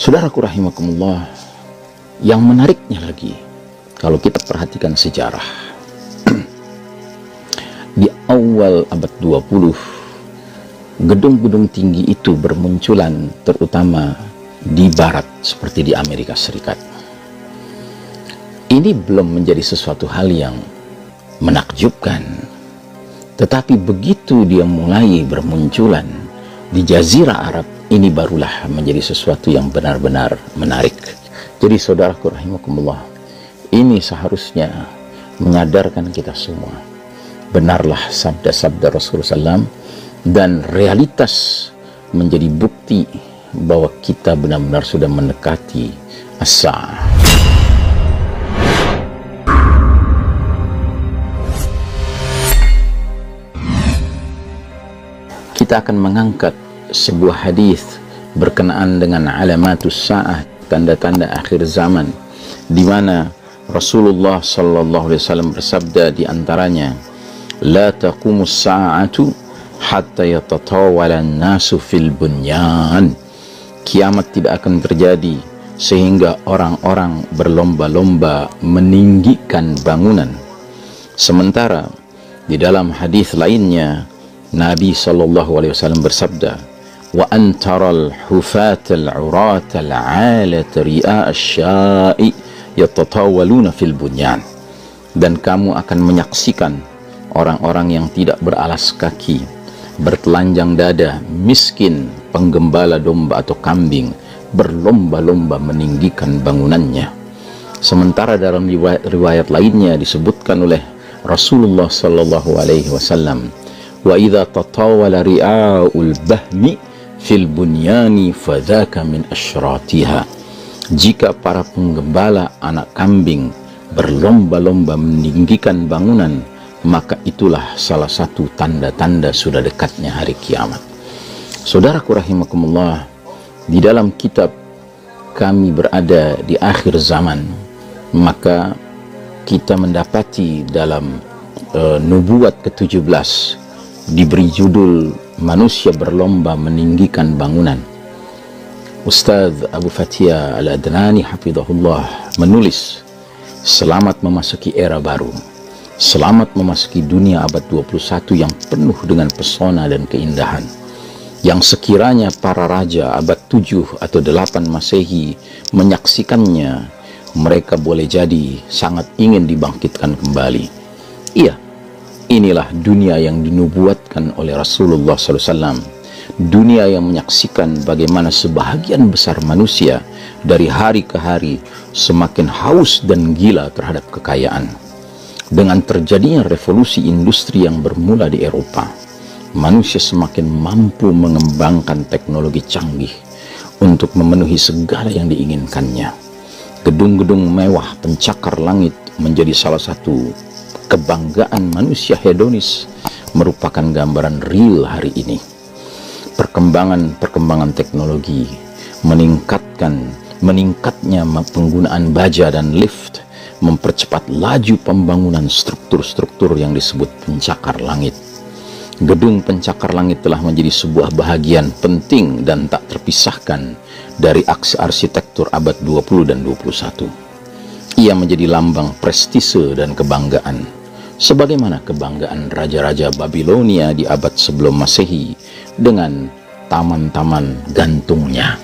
Saudaraku rahimakumullah, yang menariknya lagi, kalau kita perhatikan sejarah, di awal abad 20, gedung-gedung tinggi itu bermunculan terutama di barat seperti di Amerika Serikat. Ini belum menjadi sesuatu hal yang menakjubkan, tetapi begitu dia mulai bermunculan di Jazirah Arab, ini barulah menjadi sesuatu yang benar-benar menarik. Jadi saudaraku rahimakumullah, ini seharusnya menyadarkan kita semua, benarlah sabda-sabda Rasulullah SAW, dan realitas menjadi bukti bahwa kita benar-benar sudah mendekati as-sa'ah. Kita akan mengangkat sebuah hadis berkenaan dengan alamatus sa'ah, tanda-tanda akhir zaman, di mana Rasulullah sallallahu alaihi wasallam bersabda di antaranya, la taqumus sa'atu hatta yatatawala an-nasu fil bunyan. Kiamat tidak akan terjadi sehingga orang-orang berlomba-lomba meninggikan bangunan. Sementara di dalam hadis lainnya Nabi sallallahu alaihi wasallam bersabda, wa antaral hufatal uratal alat ri'a asya'i yatatawaluna fil bunyan. Dan kamu akan menyaksikan orang-orang yang tidak beralas kaki, bertelanjang dada, miskin, penggembala domba atau kambing, berlomba-lomba meninggikan bangunannya. Sementara dalam riwayat lainnya disebutkan oleh Rasulullah sallallahu alaihi wasallam, wa idza tatawala ri'aul bahmi fil bunyani fadzaka min asyratiha. Jika para penggembala anak kambing berlomba-lomba meninggikan bangunan, maka itulah salah satu tanda-tanda sudah dekatnya hari kiamat. Saudaraku rahimakumullah, di dalam kitab kami berada di akhir zaman, maka kita mendapati dalam nubuat ke-17 diberi judul manusia berlomba meninggikan bangunan. Ustaz Abu Fathia Al-Adnani hafizahullah menulis, selamat memasuki era baru, selamat memasuki dunia abad 21 yang penuh dengan pesona dan keindahan, yang sekiranya para raja abad 7 atau 8 Masehi menyaksikannya, mereka boleh jadi sangat ingin dibangkitkan kembali. Iya, inilah dunia yang dinubuatkan oleh Rasulullah SAW. Dunia yang menyaksikan bagaimana sebahagian besar manusia dari hari ke hari semakin haus dan gila terhadap kekayaan. Dengan terjadinya revolusi industri yang bermula di Eropa, manusia semakin mampu mengembangkan teknologi canggih untuk memenuhi segala yang diinginkannya. Gedung-gedung mewah pencakar langit menjadi salah satu kebanggaan manusia hedonis, merupakan gambaran real hari ini. Perkembangan teknologi meningkatnya penggunaan baja dan lift mempercepat laju pembangunan struktur-struktur yang disebut pencakar langit. Gedung pencakar langit telah menjadi sebuah bahagian penting dan tak terpisahkan dari aksi arsitektur abad 20 dan 21. Ia menjadi lambang prestise dan kebanggaan, sebagaimana kebanggaan raja-raja Babilonia di abad sebelum Masehi dengan taman-taman gantungnya.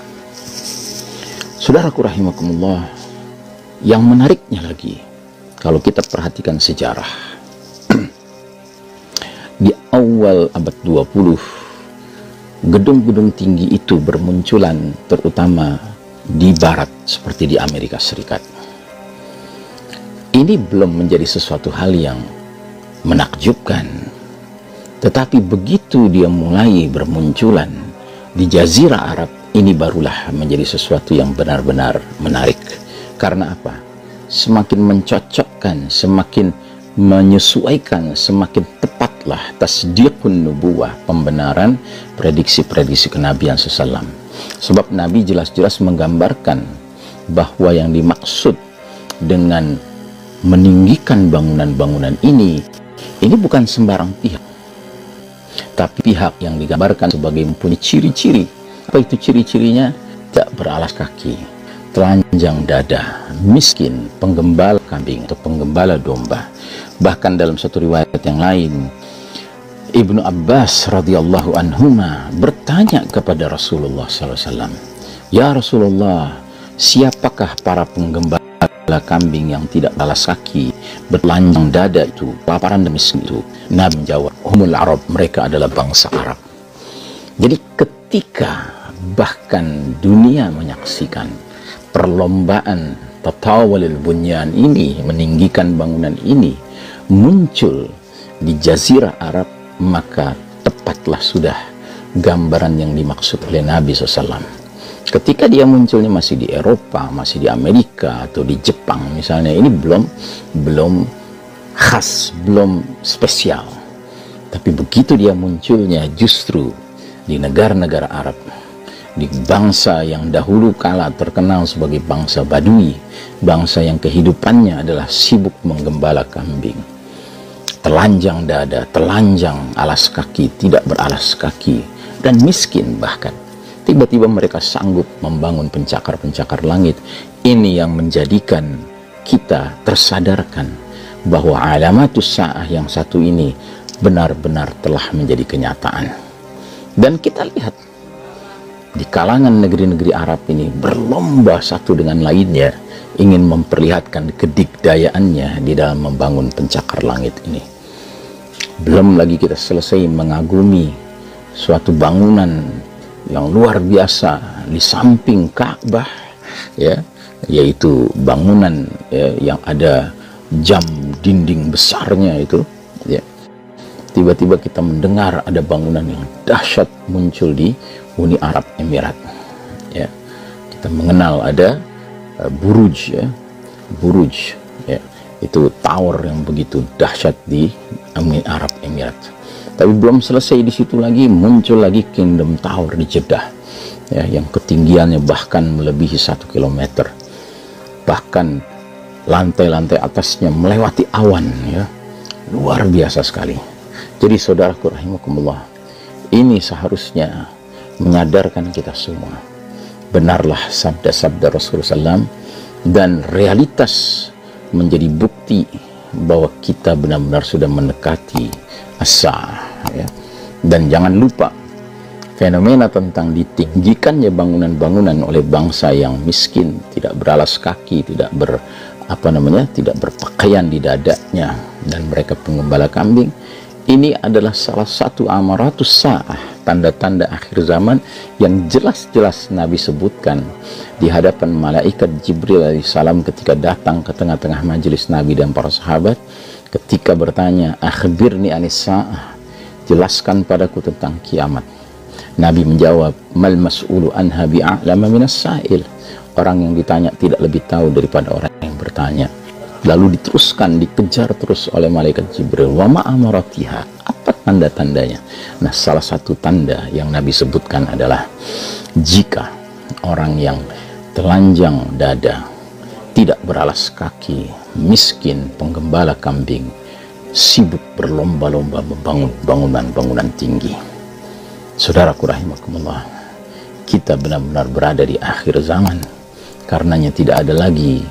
Saudaraku rahimakumullah, yang menariknya lagi, kalau kita perhatikan sejarah, di awal abad 20, gedung-gedung tinggi itu bermunculan terutama di barat seperti di Amerika Serikat. Ini belum menjadi sesuatu hal yang menakjubkan, tetapi begitu dia mulai bermunculan di Jazirah Arab, ini barulah menjadi sesuatu yang benar-benar menarik. Karena apa? Semakin mencocokkan, semakin menyesuaikan, semakin tepatlah tasdiqun nubuwah, pembenaran prediksi-prediksi kenabian SAW. Sebab Nabi jelas-jelas menggambarkan bahwa yang dimaksud dengan meninggikan bangunan-bangunan ini bukan sembarang pihak, tapi pihak yang digambarkan sebagai mempunyai ciri-ciri. Apa itu ciri-cirinya? Tak beralas kaki, telanjang dada, miskin, penggembala kambing atau penggembala domba. Bahkan dalam satu riwayat yang lain, Ibnu Abbas radhiyallahu anhuma bertanya kepada Rasulullah SAW, "Ya Rasulullah, siapakah para penggembala kambing yang tidak beralas kaki, bertelanjang dada itu, kelaparan dan miskin itu?" Nabi menjawab, "Humul Arab, mereka adalah bangsa Arab." Jadi ketika bahkan dunia menyaksikan perlombaan tatawalil bunyan ini, meninggikan bangunan ini, muncul di Jazirah Arab, maka tepatlah sudah gambaran yang dimaksud oleh Nabi SAW. Ketika dia munculnya masih di Eropa, masih di Amerika atau di Jepang misalnya, ini belum khas, belum spesial. Tapi begitu dia munculnya justru di negara-negara Arab, di bangsa yang dahulu kala terkenal sebagai bangsa Badui, bangsa yang kehidupannya adalah sibuk menggembala kambing, telanjang dada, telanjang alas kaki, tidak beralas kaki, dan miskin bahkan. Tiba-tiba mereka sanggup membangun pencakar-pencakar langit. Ini yang menjadikan kita tersadarkan bahwa alamatus sa'ah yang satu ini benar-benar telah menjadi kenyataan. Dan kita lihat di kalangan negeri-negeri Arab ini berlomba satu dengan lainnya ingin memperlihatkan kedigdayaannya di dalam membangun pencakar langit ini. Belum lagi kita selesai mengagumi suatu bangunan yang luar biasa di samping Ka'bah, ya, yaitu bangunan yang ada jam dinding besarnya itu, ya. Tiba-tiba kita mendengar ada bangunan yang dahsyat muncul di Uni Arab Emirat, ya. Kita mengenal ada Buruj, ya, Buruj, ya, itu tower yang begitu dahsyat di Uni Arab Emirat. Tapi belum selesai di situ lagi, muncul lagi Kingdom Tower di Jeddah, ya, yang ketinggiannya bahkan melebihi 1 kilometer. Bahkan lantai-lantai atasnya melewati awan, ya, luar biasa sekali. Jadi saudaraku rahimakumullah, ini seharusnya menyadarkan kita semua, benarlah sabda-sabda Rasulullah SAW, dan realitas menjadi bukti bahwa kita benar-benar sudah mendekati as-sa'ah, ya. Dan jangan lupa fenomena tentang ditinggikannya bangunan-bangunan oleh bangsa yang miskin, tidak beralas kaki, tidak tidak berpakaian di dadanya, dan mereka penggembala kambing. Ini adalah salah satu amaratus sa'ah, tanda-tanda akhir zaman yang jelas-jelas Nabi sebutkan di hadapan malaikat Jibril alaihissalam ketika datang ke tengah-tengah majelis Nabi dan para sahabat, ketika bertanya, "Akhbirni anis sa'ah," jelaskan padaku tentang kiamat. Nabi menjawab, "Mal mas'ulu anha bi'a'lama minas sa'il." Orang yang ditanya tidak lebih tahu daripada orang yang bertanya. Lalu diteruskan, dikejar terus oleh malaikat Jibril, "Wa ma amaratiha," apa tanda-tandanya? Nah, salah satu tanda yang Nabi sebutkan adalah jika orang yang telanjang dada, tidak beralas kaki, miskin, penggembala kambing, sibuk berlomba-lomba membangun bangunan-bangunan tinggi. Saudaraku rahimakumullah, kita benar-benar berada di akhir zaman. Karenanya tidak ada lagi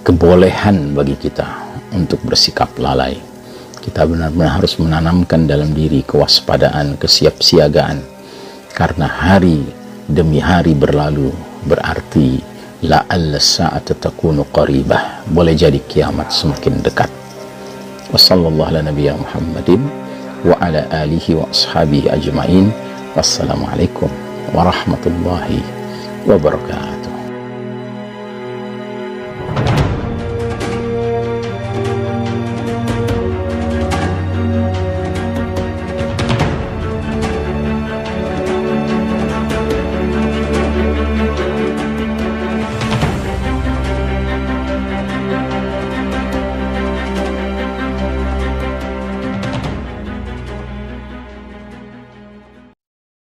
kebolehan bagi kita untuk bersikap lalai. Kita benar-benar harus menanamkan dalam diri kewaspadaan, kesiapsiagaan, karena hari demi hari berlalu berarti la'alla sa'ata takunu qaribah, boleh jadi kiamat semakin dekat. Wassallallahu ala nabiyyina Muhammadin wa ala alihi wa ashabihi ajma'in. Wassalamualaikum warahmatullahi wabarakatuh.